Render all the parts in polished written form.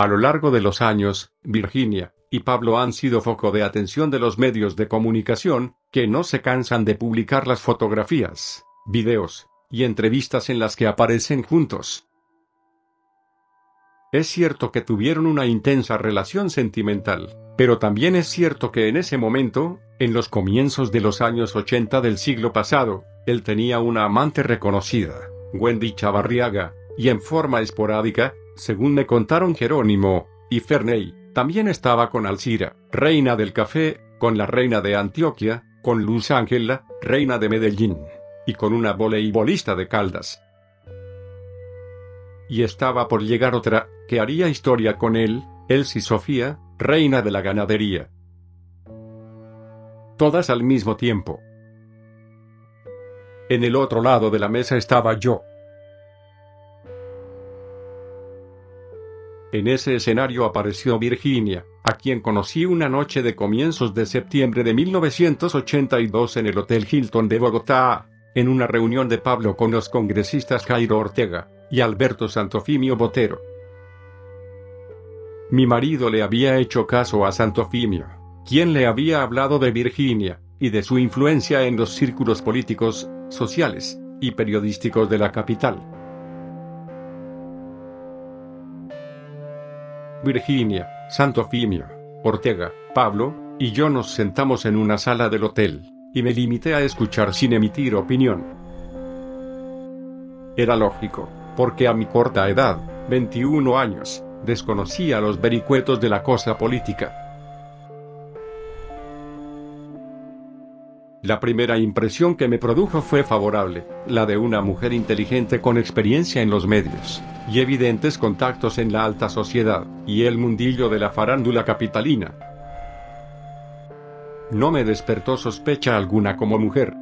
A lo largo de los años, Virginia y Pablo han sido foco de atención de los medios de comunicación, que no se cansan de publicar las fotografías, videos y entrevistas en las que aparecen juntos. Es cierto que tuvieron una intensa relación sentimental, pero también es cierto que en ese momento, en los comienzos de los años 80 del siglo pasado, él tenía una amante reconocida, Wendy Chavarriaga, y en forma esporádica, según me contaron Jerónimo y Ferney, también estaba con Alcira, reina del café, con la reina de Antioquia, con Luz Ángela, reina de Medellín, y con una voleibolista de Caldas. Y estaba por llegar otra, que haría historia con él, Elsie Sofía, reina de la ganadería. Todas al mismo tiempo. En el otro lado de la mesa estaba yo. En ese escenario apareció Virginia, a quien conocí una noche de comienzos de septiembre de 1982 en el Hotel Hilton de Bogotá, en una reunión de Pablo con los congresistas Jairo Ortega y Alberto Santofimio Botero. Mi marido le había hecho caso a Santofimio, quien le había hablado de Virginia y de su influencia en los círculos políticos, sociales y periodísticos de la capital. Virginia, Santofimio, Ortega, Pablo y yo nos sentamos en una sala del hotel, y me limité a escuchar sin emitir opinión. Era lógico, porque a mi corta edad, 21 años, desconocía los vericuetos de la cosa política. La primera impresión que me produjo fue favorable, la de una mujer inteligente con experiencia en los medios y evidentes contactos en la alta sociedad y el mundillo de la farándula capitalina. No me despertó sospecha alguna como mujer.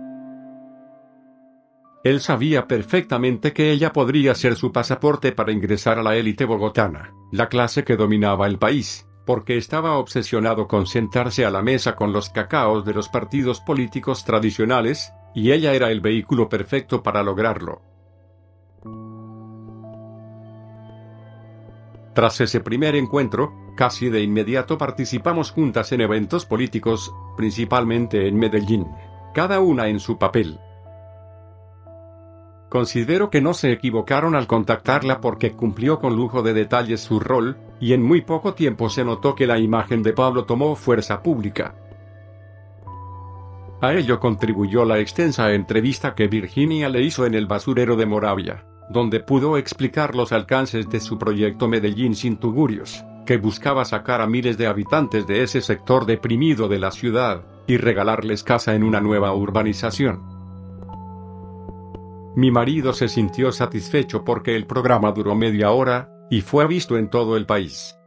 Él sabía perfectamente que ella podría ser su pasaporte para ingresar a la élite bogotana, la clase que dominaba el país, porque estaba obsesionado con sentarse a la mesa con los cacaos de los partidos políticos tradicionales, y ella era el vehículo perfecto para lograrlo. Tras ese primer encuentro, casi de inmediato participamos juntas en eventos políticos, principalmente en Medellín, cada una en su papel. Considero que no se equivocaron al contactarla porque cumplió con lujo de detalles su rol, y en muy poco tiempo se notó que la imagen de Pablo tomó fuerza pública. A ello contribuyó la extensa entrevista que Virginia le hizo en el basurero de Moravia, donde pudo explicar los alcances de su proyecto Medellín sin tugurios, que buscaba sacar a miles de habitantes de ese sector deprimido de la ciudad, y regalarles casa en una nueva urbanización. Mi marido se sintió satisfecho porque el programa duró media hora, y fue visto en todo el país.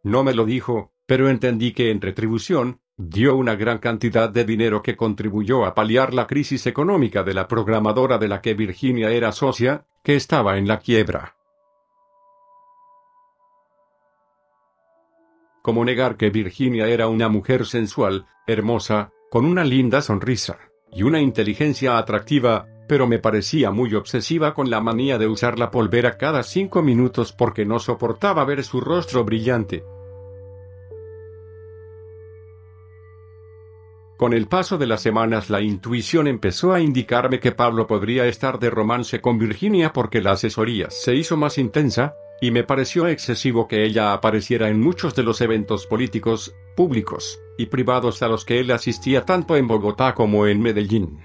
No me lo dijo, pero entendí que en retribución, dio una gran cantidad de dinero que contribuyó a paliar la crisis económica de la programadora de la que Virginia era socia, que estaba en la quiebra. ¿Cómo negar que Virginia era una mujer sensual, hermosa, con una linda sonrisa y una inteligencia atractiva, pero me parecía muy obsesiva con la manía de usar la polvera cada 5 minutos porque no soportaba ver su rostro brillante? Con el paso de las semanas la intuición empezó a indicarme que Pablo podría estar de romance con Virginia porque la asesoría se hizo más intensa, y me pareció excesivo que ella apareciera en muchos de los eventos políticos, públicos y privados a los que él asistía tanto en Bogotá como en Medellín.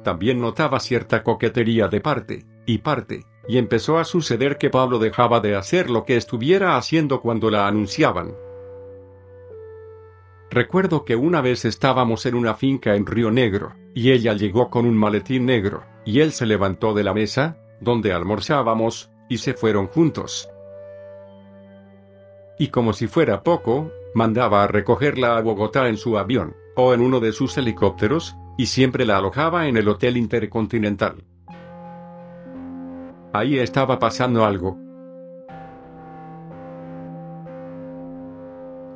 También notaba cierta coquetería de parte, y empezó a suceder que Pablo dejaba de hacer lo que estuviera haciendo cuando la anunciaban. Recuerdo que una vez estábamos en una finca en Río Negro, y ella llegó con un maletín negro, y él se levantó de la mesa, donde almorzábamos, y se fueron juntos. Y como si fuera poco, mandaba a recogerla a Bogotá en su avión, o en uno de sus helicópteros, y siempre la alojaba en el Hotel Intercontinental. Ahí estaba pasando algo.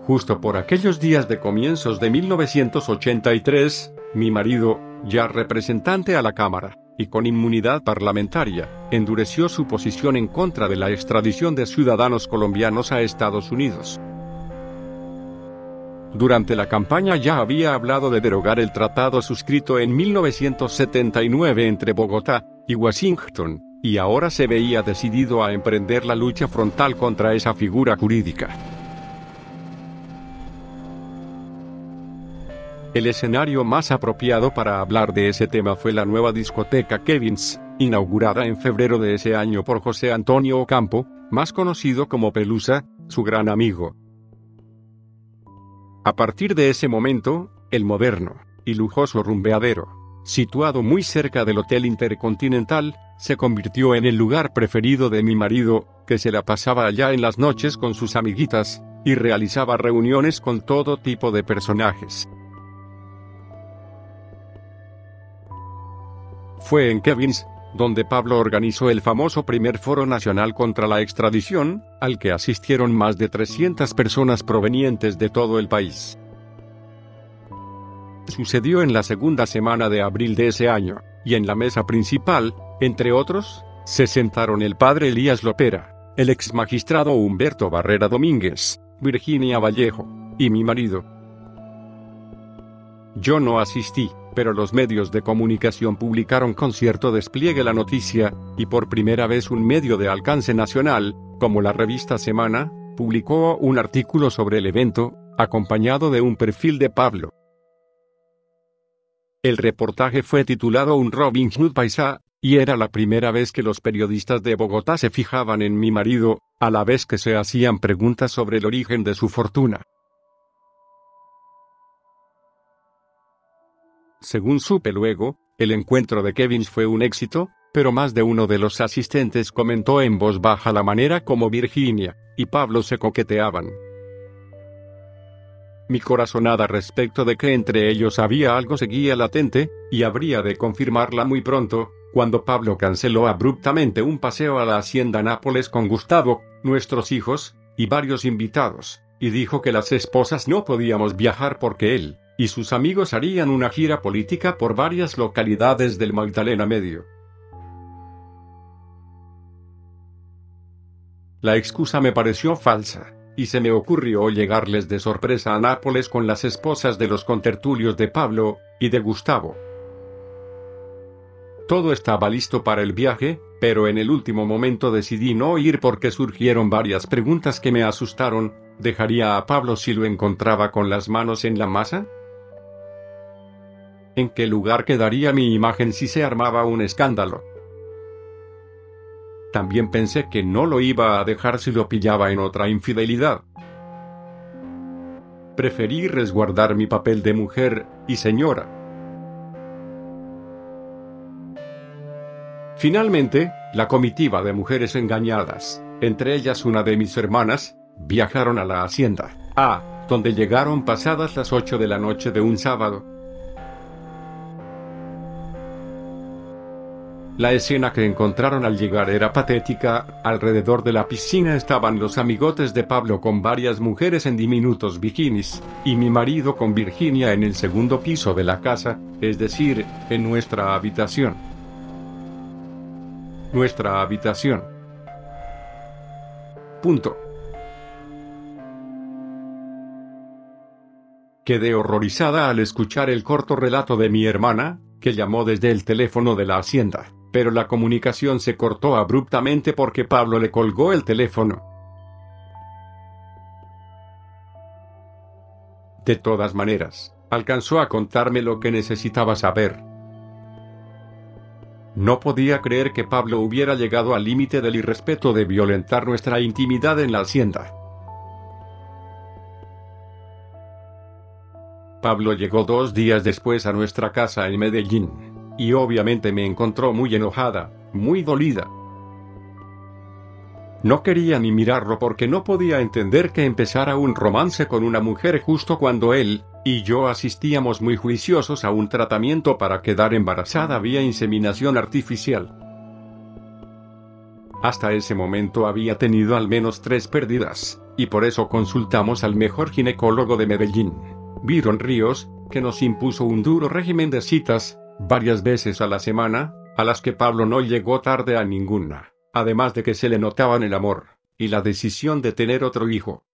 Justo por aquellos días de comienzos de 1983, mi marido, ya representante a la Cámara, y con inmunidad parlamentaria, endureció su posición en contra de la extradición de ciudadanos colombianos a Estados Unidos. Durante la campaña ya había hablado de derogar el tratado suscrito en 1979 entre Bogotá y Washington, y ahora se veía decidido a emprender la lucha frontal contra esa figura jurídica. El escenario más apropiado para hablar de ese tema fue la nueva discoteca Kevin's, inaugurada en febrero de ese año por José Antonio Ocampo, más conocido como Pelusa, su gran amigo. A partir de ese momento, el moderno y lujoso rumbeadero, situado muy cerca del Hotel Intercontinental, se convirtió en el lugar preferido de mi marido, que se la pasaba allá en las noches con sus amiguitas, y realizaba reuniones con todo tipo de personajes. Fue en Kevin's donde Pablo organizó el famoso primer Foro Nacional contra la Extradición, al que asistieron más de 300 personas provenientes de todo el país. Sucedió en la segunda semana de abril de ese año, y en la mesa principal, entre otros, se sentaron el padre Elías Lopera, el ex magistrado Humberto Barrera Domínguez, Virginia Vallejo, y mi marido. Yo no asistí, pero los medios de comunicación publicaron con cierto despliegue la noticia, y por primera vez un medio de alcance nacional, como la revista Semana, publicó un artículo sobre el evento, acompañado de un perfil de Pablo. El reportaje fue titulado Un Robin Hood paisa, y era la primera vez que los periodistas de Bogotá se fijaban en mi marido, a la vez que se hacían preguntas sobre el origen de su fortuna. Según supe luego, el encuentro de Kevin's fue un éxito, pero más de uno de los asistentes comentó en voz baja la manera como Virginia y Pablo se coqueteaban. Mi corazonada respecto de que entre ellos había algo seguía latente, y habría de confirmarla muy pronto, cuando Pablo canceló abruptamente un paseo a la hacienda Nápoles con Gustavo, nuestros hijos, y varios invitados, y dijo que las esposas no podíamos viajar porque él y sus amigos harían una gira política por varias localidades del Magdalena Medio. La excusa me pareció falsa, y se me ocurrió llegarles de sorpresa a Nápoles con las esposas de los contertulios de Pablo y de Gustavo. Todo estaba listo para el viaje, pero en el último momento decidí no ir porque surgieron varias preguntas que me asustaron. ¿Dejaría a Pablo si lo encontraba con las manos en la masa? ¿En qué lugar quedaría mi imagen si se armaba un escándalo? También pensé que no lo iba a dejar si lo pillaba en otra infidelidad. Preferí resguardar mi papel de mujer y señora. Finalmente, la comitiva de mujeres engañadas, entre ellas una de mis hermanas, viajaron a la hacienda A, donde llegaron pasadas las 8 de la noche de un sábado. La escena que encontraron al llegar era patética. Alrededor de la piscina estaban los amigotes de Pablo con varias mujeres en diminutos bikinis, y mi marido con Virginia en el segundo piso de la casa, es decir, en nuestra habitación. Nuestra habitación. Punto. Quedé horrorizada al escuchar el corto relato de mi hermana, que llamó desde el teléfono de la hacienda. Pero la comunicación se cortó abruptamente porque Pablo le colgó el teléfono. De todas maneras, alcanzó a contarme lo que necesitaba saber. No podía creer que Pablo hubiera llegado al límite del irrespeto de violentar nuestra intimidad en la hacienda. Pablo llegó 2 días después a nuestra casa en Medellín, y obviamente me encontró muy enojada, muy dolida. No quería ni mirarlo porque no podía entender que empezara un romance con una mujer justo cuando él y yo asistíamos muy juiciosos a un tratamiento para quedar embarazada vía inseminación artificial. Hasta ese momento había tenido al menos 3 pérdidas, y por eso consultamos al mejor ginecólogo de Medellín, Byron Ríos, que nos impuso un duro régimen de citas, varias veces a la semana, a las que Pablo no llegó tarde a ninguna, además de que se le notaban el amor y la decisión de tener otro hijo.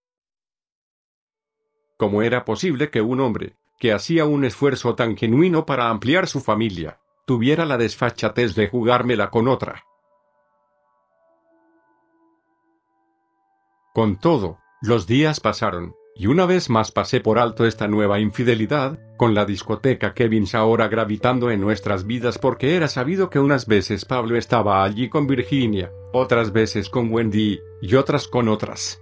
¿Cómo era posible que un hombre, que hacía un esfuerzo tan genuino para ampliar su familia, tuviera la desfachatez de jugármela con otra? Con todo, los días pasaron, y una vez más pasé por alto esta nueva infidelidad, con la discoteca Kevin's ahora gravitando en nuestras vidas porque era sabido que unas veces Pablo estaba allí con Virginia, otras veces con Wendy, y otras con otras.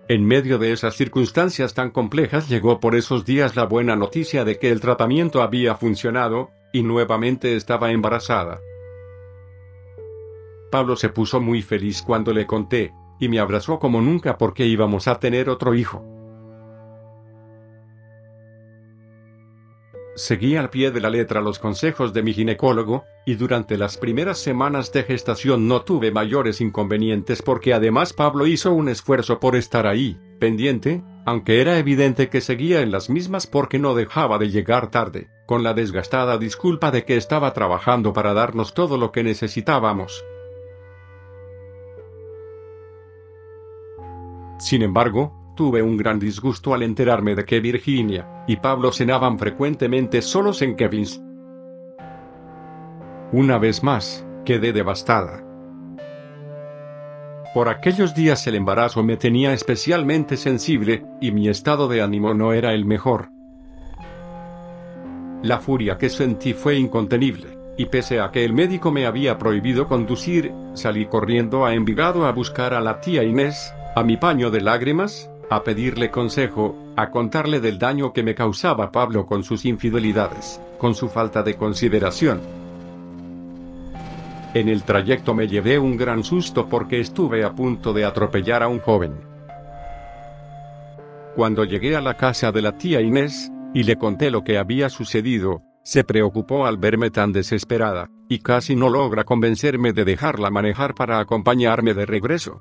En medio de esas circunstancias tan complejas llegó por esos días la buena noticia de que el tratamiento había funcionado, y nuevamente estaba embarazada. Pablo se puso muy feliz cuando le conté, y me abrazó como nunca porque íbamos a tener otro hijo. Seguí al pie de la letra los consejos de mi ginecólogo, y durante las primeras semanas de gestación no tuve mayores inconvenientes porque además Pablo hizo un esfuerzo por estar ahí, pendiente, aunque era evidente que seguía en las mismas porque no dejaba de llegar tarde, con la desgastada disculpa de que estaba trabajando para darnos todo lo que necesitábamos. Sin embargo, tuve un gran disgusto al enterarme de que Virginia y Pablo cenaban frecuentemente solos en Kevin's. Una vez más, quedé devastada. Por aquellos días el embarazo me tenía especialmente sensible, y mi estado de ánimo no era el mejor. La furia que sentí fue incontenible, y pese a que el médico me había prohibido conducir, salí corriendo a Envigado a buscar a la tía Inés, a mi paño de lágrimas, a pedirle consejo, a contarle del daño que me causaba Pablo con sus infidelidades, con su falta de consideración. En el trayecto me llevé un gran susto porque estuve a punto de atropellar a un joven. Cuando llegué a la casa de la tía Inés, y le conté lo que había sucedido, se preocupó al verme tan desesperada, y casi no logra convencerme de dejarla manejar para acompañarme de regreso.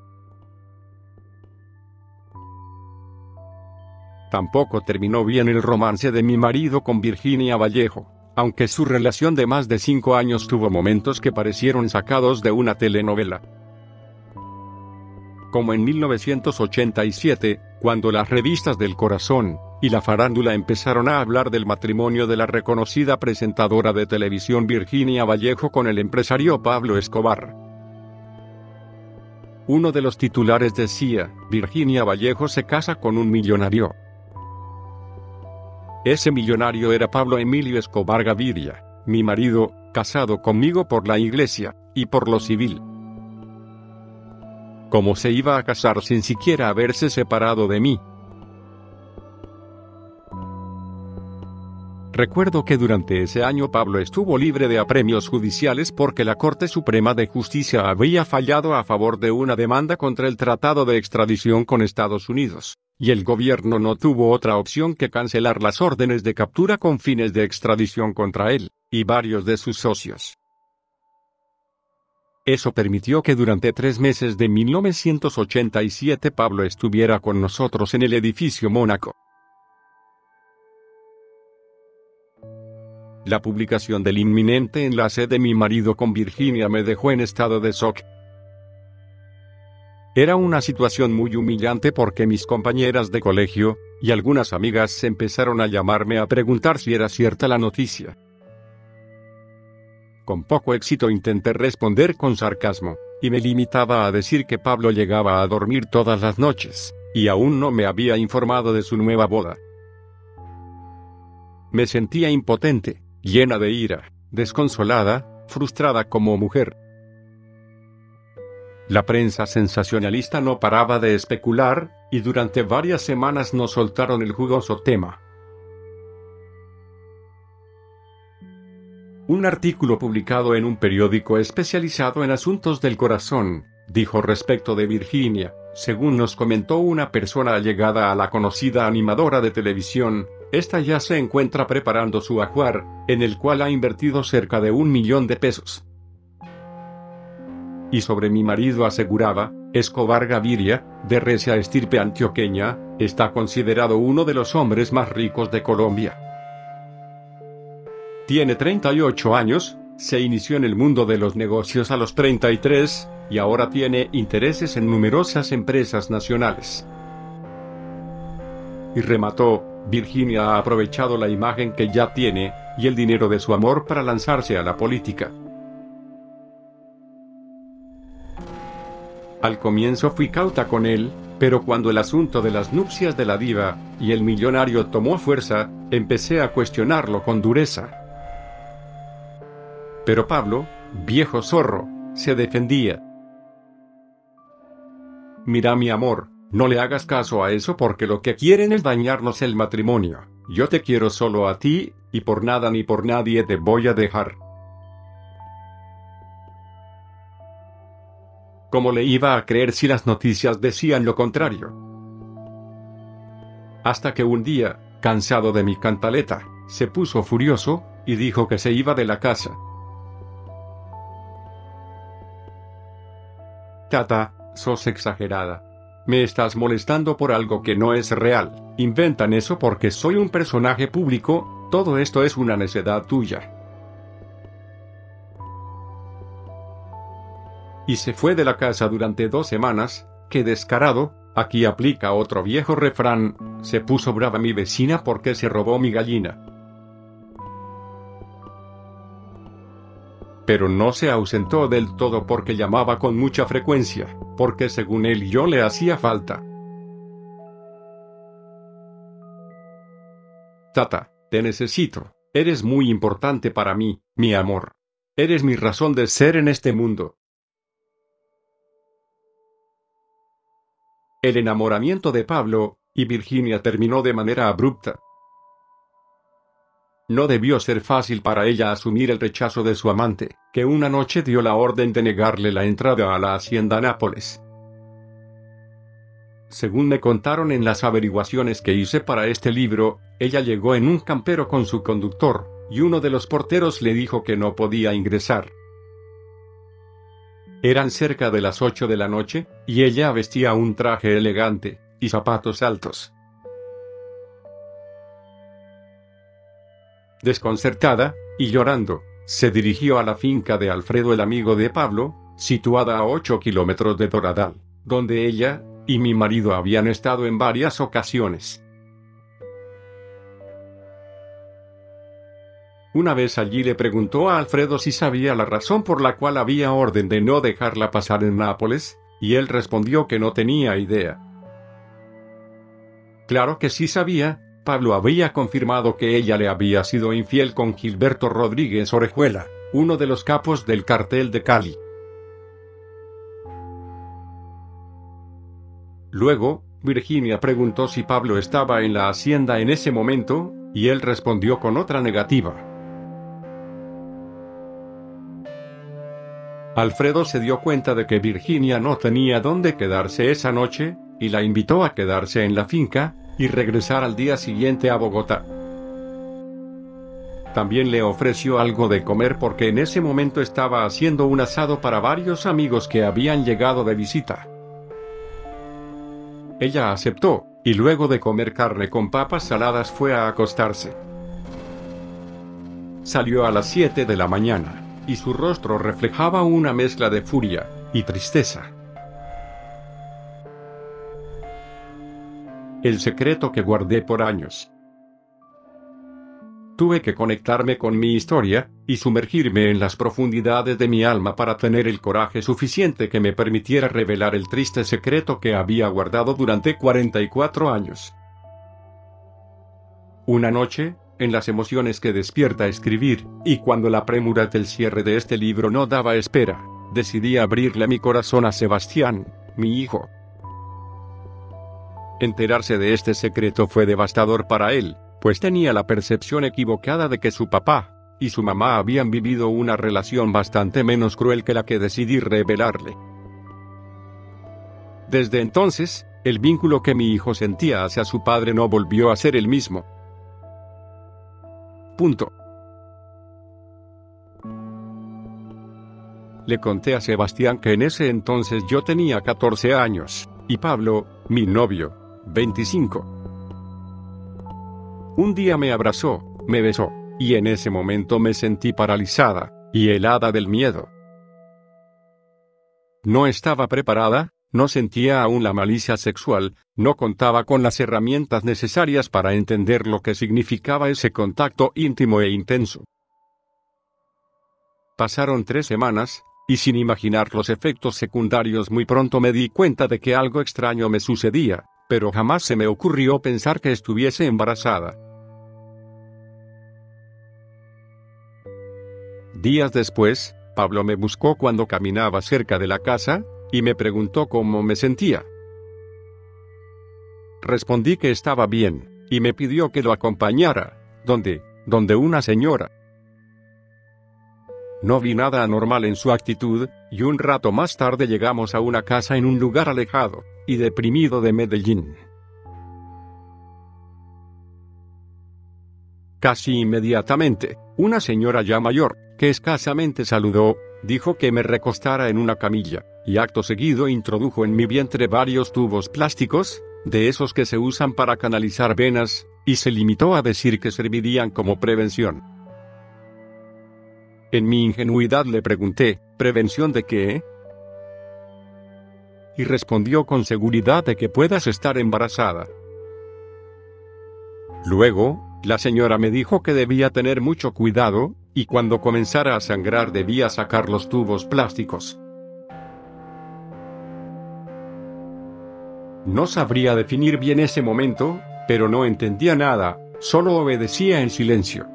Tampoco terminó bien el romance de mi marido con Virginia Vallejo, aunque su relación de más de 5 años tuvo momentos que parecieron sacados de una telenovela. Como en 1987, cuando las revistas del Corazón y la farándula empezaron a hablar del matrimonio de la reconocida presentadora de televisión Virginia Vallejo con el empresario Pablo Escobar. Uno de los titulares decía: Virginia Vallejo se casa con un millonario. Ese millonario era Pablo Emilio Escobar Gaviria, mi marido, casado conmigo por la iglesia y por lo civil. ¿Cómo se iba a casar sin siquiera haberse separado de mí? Recuerdo que durante ese año Pablo estuvo libre de apremios judiciales porque la Corte Suprema de Justicia había fallado a favor de una demanda contra el Tratado de Extradición con Estados Unidos, y el gobierno no tuvo otra opción que cancelar las órdenes de captura con fines de extradición contra él y varios de sus socios. Eso permitió que durante 3 meses de 1987 Pablo estuviera con nosotros en el edificio Mónaco. La publicación del inminente enlace de mi marido con Virginia me dejó en estado de shock. Era una situación muy humillante porque mis compañeras de colegio y algunas amigas empezaron a llamarme a preguntar si era cierta la noticia. Con poco éxito intenté responder con sarcasmo, y me limitaba a decir que Pablo llegaba a dormir todas las noches, y aún no me había informado de su nueva boda. Me sentía impotente, llena de ira, desconsolada, frustrada como mujer. La prensa sensacionalista no paraba de especular, y durante varias semanas no soltaron el jugoso tema. Un artículo publicado en un periódico especializado en asuntos del corazón, dijo respecto de Virginia: según nos comentó una persona allegada a la conocida animadora de televisión, esta ya se encuentra preparando su ajuar, en el cual ha invertido cerca de $1 millón. Y sobre mi marido aseguraba: Escobar Gaviria, de recia estirpe antioqueña, está considerado uno de los hombres más ricos de Colombia. Tiene 38 años, se inició en el mundo de los negocios a los 33, y ahora tiene intereses en numerosas empresas nacionales. Y remató: Virginia ha aprovechado la imagen que ya tiene, y el dinero de su amor para lanzarse a la política. Al comienzo fui cauta con él, pero cuando el asunto de las nupcias de la diva y el millonario tomó fuerza, empecé a cuestionarlo con dureza. Pero Pablo, viejo zorro, se defendía. Mira, mi amor, no le hagas caso a eso porque lo que quieren es dañarnos el matrimonio. Yo te quiero solo a ti, y por nada ni por nadie te voy a dejar. ¿Cómo le iba a creer si las noticias decían lo contrario? Hasta que un día, cansado de mi cantaleta, se puso furioso, y dijo que se iba de la casa. Tata, sos exagerada. Me estás molestando por algo que no es real. Inventan eso porque soy un personaje público. Todo esto es una necedad tuya. Y se fue de la casa durante 2 semanas. ¡Qué descarado! Aquí aplica otro viejo refrán: se puso brava mi vecina porque se robó mi gallina. Pero no se ausentó del todo porque llamaba con mucha frecuencia, porque según él yo le hacía falta. Tata, te necesito, eres muy importante para mí, mi amor. Eres mi razón de ser en este mundo. El enamoramiento de Pablo y Virginia terminó de manera abrupta. No debió ser fácil para ella asumir el rechazo de su amante, que una noche dio la orden de negarle la entrada a la hacienda Nápoles. Según me contaron en las averiguaciones que hice para este libro, ella llegó en un campero con su conductor, y uno de los porteros le dijo que no podía ingresar. Eran cerca de las 8 de la noche, y ella vestía un traje elegante y zapatos altos. Desconcertada, y llorando, se dirigió a la finca de Alfredo, el amigo de Pablo, situada a 8 kilómetros de Doradal, donde ella y mi marido habían estado en varias ocasiones. Una vez allí le preguntó a Alfredo si sabía la razón por la cual había orden de no dejarla pasar en Nápoles, y él respondió que no tenía idea. Claro que sí sabía. Pablo había confirmado que ella le había sido infiel con Gilberto Rodríguez Orejuela, uno de los capos del cartel de Cali. Luego, Virginia preguntó si Pablo estaba en la hacienda en ese momento, y él respondió con otra negativa. Alfredo se dio cuenta de que Virginia no tenía dónde quedarse esa noche, y la invitó a quedarse en la finca y regresar al día siguiente a Bogotá. También le ofreció algo de comer porque en ese momento estaba haciendo un asado para varios amigos que habían llegado de visita. Ella aceptó, y luego de comer carne con papas saladas fue a acostarse. Salió a las 7 de la mañana, y su rostro reflejaba una mezcla de furia y tristeza. El secreto que guardé por años. Tuve que conectarme con mi historia, y sumergirme en las profundidades de mi alma para tener el coraje suficiente que me permitiera revelar el triste secreto que había guardado durante 44 años. Una noche, en las emociones que despierta escribir, y cuando la premura del cierre de este libro no daba espera, decidí abrirle mi corazón a Sebastián, mi hijo. Enterarse de este secreto fue devastador para él, pues tenía la percepción equivocada de que su papá y su mamá habían vivido una relación bastante menos cruel que la que decidí revelarle. Desde entonces, el vínculo que mi hijo sentía hacia su padre no volvió a ser el mismo. Punto. Le conté a Sebastián que en ese entonces yo tenía 14 años, y Pablo, mi novio, 25. Un día me abrazó, me besó, y en ese momento me sentí paralizada y helada del miedo. No estaba preparada, no sentía aún la malicia sexual, no contaba con las herramientas necesarias para entender lo que significaba ese contacto íntimo e intenso. Pasaron 3 semanas, y sin imaginar los efectos secundarios muy pronto me di cuenta de que algo extraño me sucedía, pero jamás se me ocurrió pensar que estuviese embarazada. Días después, Pablo me buscó cuando caminaba cerca de la casa, y me preguntó cómo me sentía. Respondí que estaba bien, y me pidió que lo acompañara, donde una señora. No vi nada anormal en su actitud, y un rato más tarde llegamos a una casa en un lugar alejado y deprimido de Medellín. Casi inmediatamente, una señora ya mayor, que escasamente saludó, dijo que me recostara en una camilla, y acto seguido introdujo en mi vientre varios tubos plásticos, de esos que se usan para canalizar venas, y se limitó a decir que servirían como prevención. En mi ingenuidad le pregunté, ¿prevención de qué? Y respondió con seguridad de que puedas estar embarazada. Luego, la señora me dijo que debía tener mucho cuidado, y cuando comenzara a sangrar debía sacar los tubos plásticos. No sabría definir bien ese momento, pero no entendía nada, solo obedecía en silencio.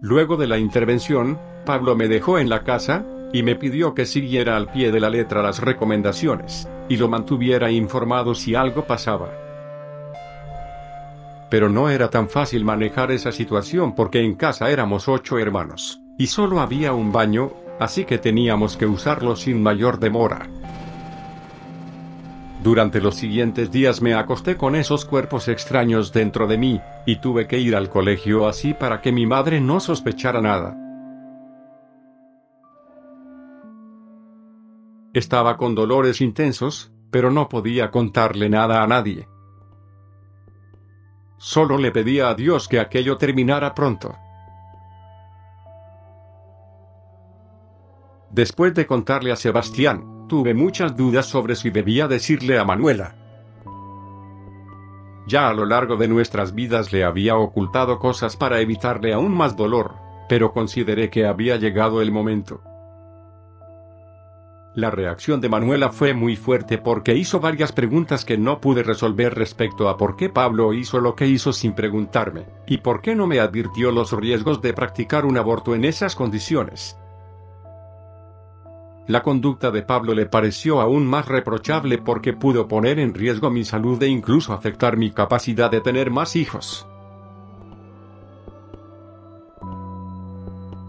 Luego de la intervención, Pablo me dejó en la casa, y me pidió que siguiera al pie de la letra las recomendaciones, y lo mantuviera informado si algo pasaba. Pero no era tan fácil manejar esa situación porque en casa éramos 8 hermanos, y solo había un baño, así que teníamos que usarlo sin mayor demora. Durante los siguientes días me acosté con esos cuerpos extraños dentro de mí, y tuve que ir al colegio así para que mi madre no sospechara nada. Estaba con dolores intensos, pero no podía contarle nada a nadie. Solo le pedía a Dios que aquello terminara pronto. Después de contarle a Sebastián, tuve muchas dudas sobre si debía decirle a Manuela. Ya a lo largo de nuestras vidas le había ocultado cosas para evitarle aún más dolor, pero consideré que había llegado el momento. La reacción de Manuela fue muy fuerte porque hizo varias preguntas que no pude resolver respecto a por qué Pablo hizo lo que hizo sin preguntarme, y por qué no me advirtió los riesgos de practicar un aborto en esas condiciones. La conducta de Pablo le pareció aún más reprochable porque pudo poner en riesgo mi salud e incluso afectar mi capacidad de tener más hijos.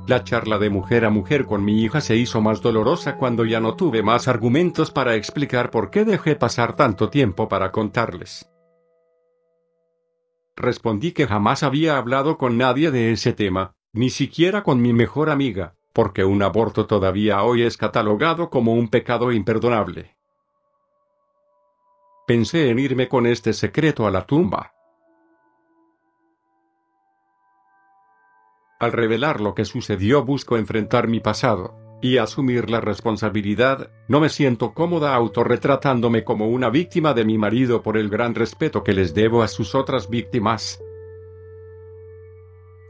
La charla de mujer a mujer con mi hija se hizo más dolorosa cuando ya no tuve más argumentos para explicar por qué dejé pasar tanto tiempo para contarles. Respondí que jamás había hablado con nadie de ese tema, ni siquiera con mi mejor amiga, porque un aborto todavía hoy es catalogado como un pecado imperdonable. Pensé en irme con este secreto a la tumba. Al revelar lo que sucedió busco enfrentar mi pasado, y asumir la responsabilidad. No me siento cómoda autorretratándome como una víctima de mi marido por el gran respeto que les debo a sus otras víctimas.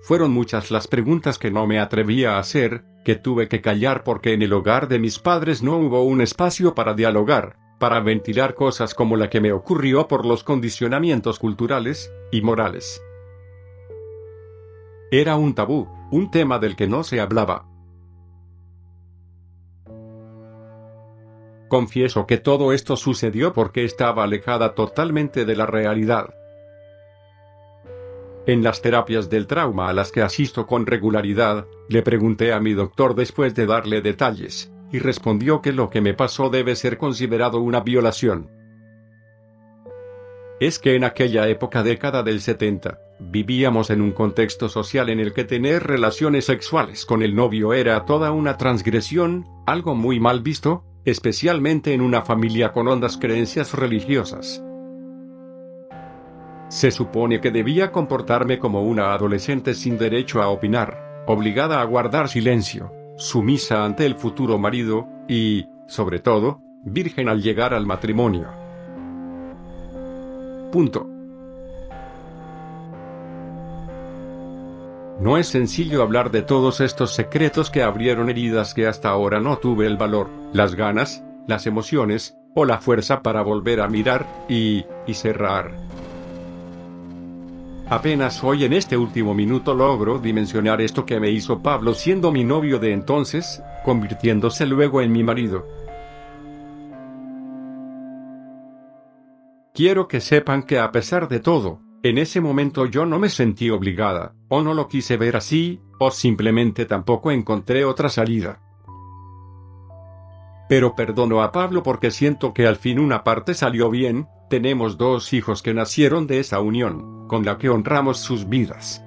Fueron muchas las preguntas que no me atrevía a hacer, que tuve que callar porque en el hogar de mis padres no hubo un espacio para dialogar, para ventilar cosas como la que me ocurrió por los condicionamientos culturales y morales. Era un tabú, un tema del que no se hablaba. Confieso que todo esto sucedió porque estaba alejada totalmente de la realidad. En las terapias del trauma a las que asisto con regularidad, le pregunté a mi doctor después de darle detalles, y respondió que lo que me pasó debe ser considerado una violación. Es que en aquella época década del 70, vivíamos en un contexto social en el que tener relaciones sexuales con el novio era toda una transgresión, algo muy mal visto, especialmente en una familia con hondas creencias religiosas. Se supone que debía comportarme como una adolescente sin derecho a opinar, obligada a guardar silencio, sumisa ante el futuro marido, y, sobre todo, virgen al llegar al matrimonio. Punto. No es sencillo hablar de todos estos secretos que abrieron heridas que hasta ahora no tuve el valor, las ganas, las emociones, o la fuerza para volver a mirar, y cerrar. Apenas hoy en este último minuto logro dimensionar esto que me hizo Pablo siendo mi novio de entonces, convirtiéndose luego en mi marido. Quiero que sepan que a pesar de todo, en ese momento yo no me sentí obligada, o no lo quise ver así, o simplemente tampoco encontré otra salida. Pero perdono a Pablo porque siento que al fin una parte salió bien, tenemos 2 hijos que nacieron de esa unión, con la que honramos sus vidas.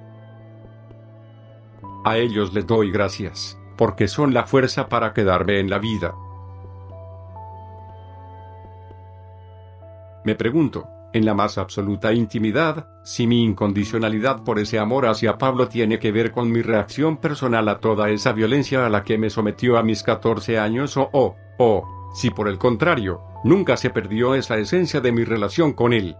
A ellos les doy gracias, porque son la fuerza para quedarme en la vida. Me pregunto, en la más absoluta intimidad, si mi incondicionalidad por ese amor hacia Pablo tiene que ver con mi reacción personal a toda esa violencia a la que me sometió a mis 14 años o, si por el contrario, nunca se perdió esa esencia de mi relación con él.